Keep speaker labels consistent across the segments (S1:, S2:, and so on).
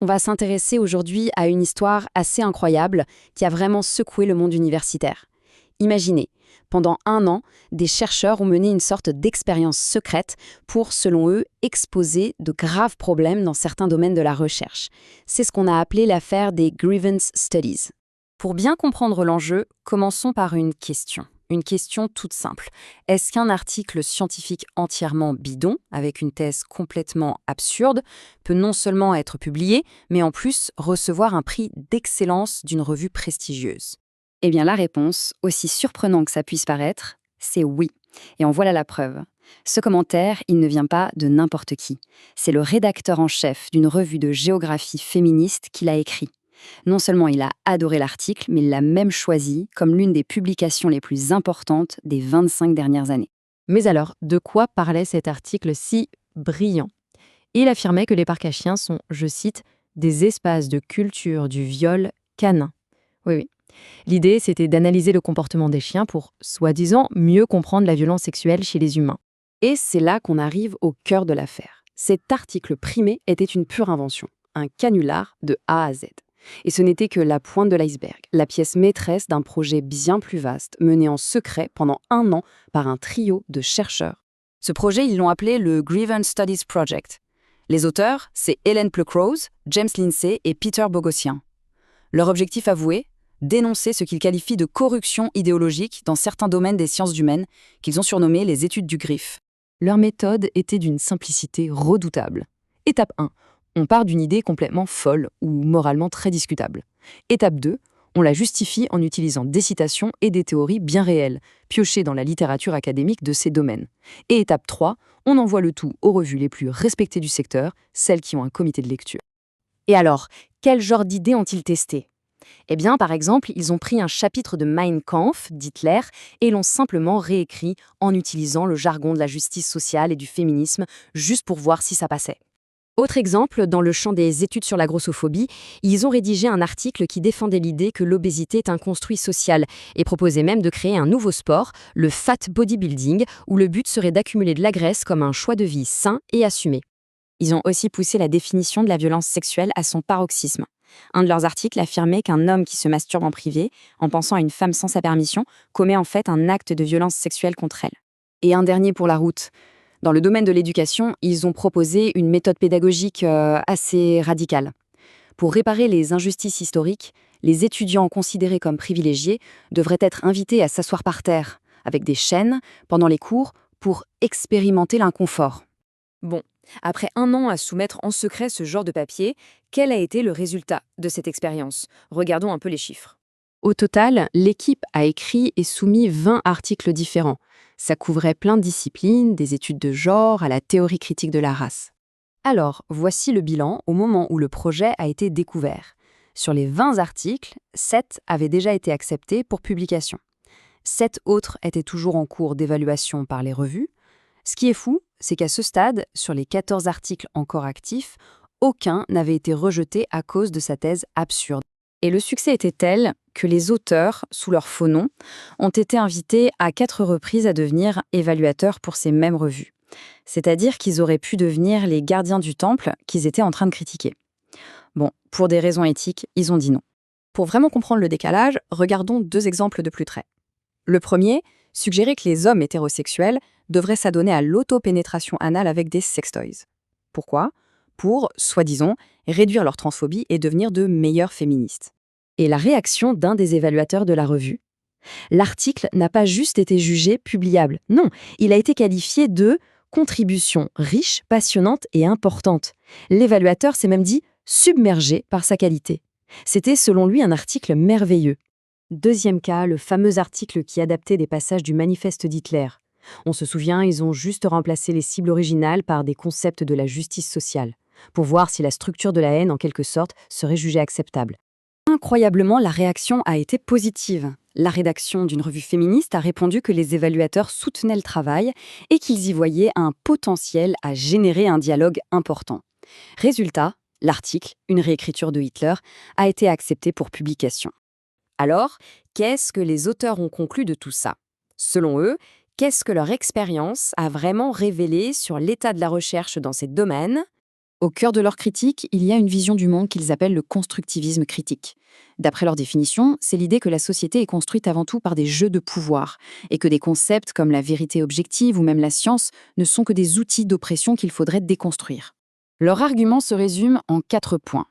S1: On va s'intéresser aujourd'hui à une histoire assez incroyable qui a vraiment secoué le monde universitaire. Imaginez, pendant 1 an, des chercheurs ont mené une sorte d'expérience secrète pour, selon eux, exposer de graves problèmes dans certains domaines de la recherche. C'est ce qu'on a appelé l'affaire des Grievance Studies. Pour bien comprendre l'enjeu, commençons par une question. Une question toute simple. Est-ce qu'un article scientifique entièrement bidon, avec une thèse complètement absurde, peut non seulement être publié, mais en plus recevoir un prix d'excellence d'une revue prestigieuse? Eh bien la réponse, aussi surprenant que ça puisse paraître, c'est oui. Et en voilà la preuve. Ce commentaire, il ne vient pas de n'importe qui. C'est le rédacteur en chef d'une revue de géographie féministe qui l'a écrit. Non seulement il a adoré l'article, mais il l'a même choisi comme l'une des publications les plus importantes des 25 dernières années.
S2: Mais alors, de quoi parlait cet article si brillant? Il affirmait que les parcs à chiens sont, je cite, des espaces de culture du viol canin. Oui, oui. L'idée, c'était d'analyser le comportement des chiens pour, soi-disant, mieux comprendre la violence sexuelle chez les humains.
S1: Et c'est là qu'on arrive au cœur de l'affaire. Cet article primé était une pure invention, un canular de A à Z. Et ce n'était que la pointe de l'iceberg, la pièce maîtresse d'un projet bien plus vaste, mené en secret pendant 1 an par un trio de chercheurs. Ce projet, ils l'ont appelé le Grievance Studies Project. Les auteurs, c'est Helen Pluckrose, James Lindsay et Peter Boghossian. Leur objectif avoué, dénoncer ce qu'ils qualifient de corruption idéologique dans certains domaines des sciences humaines, qu'ils ont surnommés les études du griffe.
S2: Leur méthode était d'une simplicité redoutable. Étape 1. On part d'une idée complètement folle ou moralement très discutable. Étape 2. On la justifie en utilisant des citations et des théories bien réelles, piochées dans la littérature académique de ces domaines. Et étape 3. On envoie le tout aux revues les plus respectées du secteur, celles qui ont un comité de lecture.
S1: Et alors, quel genre d'idées ont-ils testé? Eh bien, par exemple, ils ont pris un chapitre de Mein Kampf d'Hitler et l'ont simplement réécrit en utilisant le jargon de la justice sociale et du féminisme, juste pour voir si ça passait. Autre exemple, dans le champ des études sur la grossophobie, ils ont rédigé un article qui défendait l'idée que l'obésité est un construit social et proposait même de créer un nouveau sport, le fat bodybuilding, où le but serait d'accumuler de la graisse comme un choix de vie sain et assumé. Ils ont aussi poussé la définition de la violence sexuelle à son paroxysme. Un de leurs articles affirmait qu'un homme qui se masturbe en privé, en pensant à une femme sans sa permission, commet en fait un acte de violence sexuelle contre elle. Et un dernier pour la route. Dans le domaine de l'éducation, ils ont proposé une méthode pédagogique assez radicale. Pour réparer les injustices historiques, les étudiants considérés comme privilégiés devraient être invités à s'asseoir par terre, avec des chaînes, pendant les cours, pour expérimenter l'inconfort. Bon, après 1 an à soumettre en secret ce genre de papier, quel a été le résultat de cette expérience? Regardons un peu les chiffres.
S2: Au total, l'équipe a écrit et soumis 20 articles différents. Ça couvrait plein de disciplines, des études de genre à la théorie critique de la race.
S1: Alors, voici le bilan au moment où le projet a été découvert. Sur les 20 articles, 7 avaient déjà été acceptés pour publication. 7 autres étaient toujours en cours d'évaluation par les revues. Ce qui est fou, c'est qu'à ce stade, sur les 14 articles encore actifs, aucun n'avait été rejeté à cause de sa thèse absurde. Et le succès était tel que les auteurs, sous leur faux nom, ont été invités à 4 reprises à devenir évaluateurs pour ces mêmes revues. C'est-à-dire qu'ils auraient pu devenir les gardiens du temple qu'ils étaient en train de critiquer. Bon, pour des raisons éthiques, ils ont dit non. Pour vraiment comprendre le décalage, regardons 2 exemples de plus près. Le premier, suggérait que les hommes hétérosexuels devraient s'adonner à l'autopénétration anale avec des sextoys. Pourquoi? Pour, soi-disant, réduire leur transphobie et devenir de meilleurs féministes. Et la réaction d'un des évaluateurs de la revue? L'article n'a pas juste été jugé publiable, non, il a été qualifié de contribution riche, passionnante et importante. L'évaluateur s'est même dit submergé par sa qualité. C'était selon lui un article merveilleux. Deuxième cas, le fameux article qui adaptait des passages du manifeste d'Hitler. On se souvient, ils ont juste remplacé les cibles originales par des concepts de la justice sociale, pour voir si la structure de la haine, en quelque sorte, serait jugée acceptable. Incroyablement, la réaction a été positive. La rédaction d'une revue féministe a répondu que les évaluateurs soutenaient le travail et qu'ils y voyaient un potentiel à générer un dialogue important. Résultat, l'article, une réécriture de Hitler, a été accepté pour publication. Alors, qu'est-ce que les auteurs ont conclu de tout ça? Selon eux, qu'est-ce que leur expérience a vraiment révélé sur l'état de la recherche dans ces domaines?
S2: Au cœur de leur critique, il y a une vision du monde qu'ils appellent le constructivisme critique. D'après leur définition, c'est l'idée que la société est construite avant tout par des jeux de pouvoir, et que des concepts comme la vérité objective ou même la science ne sont que des outils d'oppression qu'il faudrait déconstruire. Leur argument se résume en 4 points.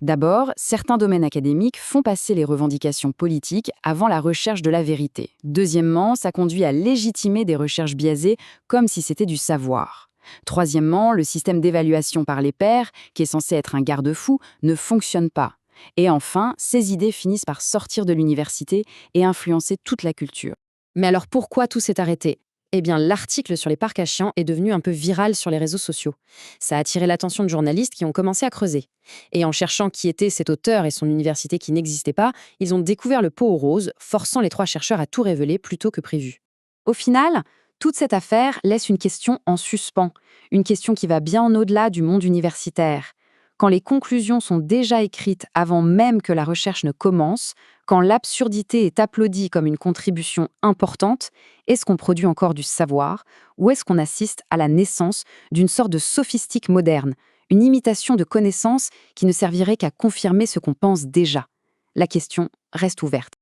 S2: D'abord, certains domaines académiques font passer les revendications politiques avant la recherche de la vérité. Deuxièmement, ça conduit à légitimer des recherches biaisées comme si c'était du savoir. Troisièmement, le système d'évaluation par les pairs, qui est censé être un garde-fou, ne fonctionne pas. Et enfin, ces idées finissent par sortir de l'université et influencer toute la culture.
S1: Mais alors pourquoi tout s'est arrêté? Eh bien, l'article sur les parcs à chiens est devenu un peu viral sur les réseaux sociaux. Ça a attiré l'attention de journalistes qui ont commencé à creuser. Et en cherchant qui était cet auteur et son université qui n'existait pas, ils ont découvert le pot aux roses, forçant les 3 chercheurs à tout révéler plus tôt que prévu. Au final, toute cette affaire laisse une question en suspens, une question qui va bien au-delà du monde universitaire. Quand les conclusions sont déjà écrites avant même que la recherche ne commence, quand l'absurdité est applaudie comme une contribution importante, est-ce qu'on produit encore du savoir ou est-ce qu'on assiste à la naissance d'une sorte de sophistique moderne, une imitation de connaissances qui ne servirait qu'à confirmer ce qu'on pense déjà? La question reste ouverte.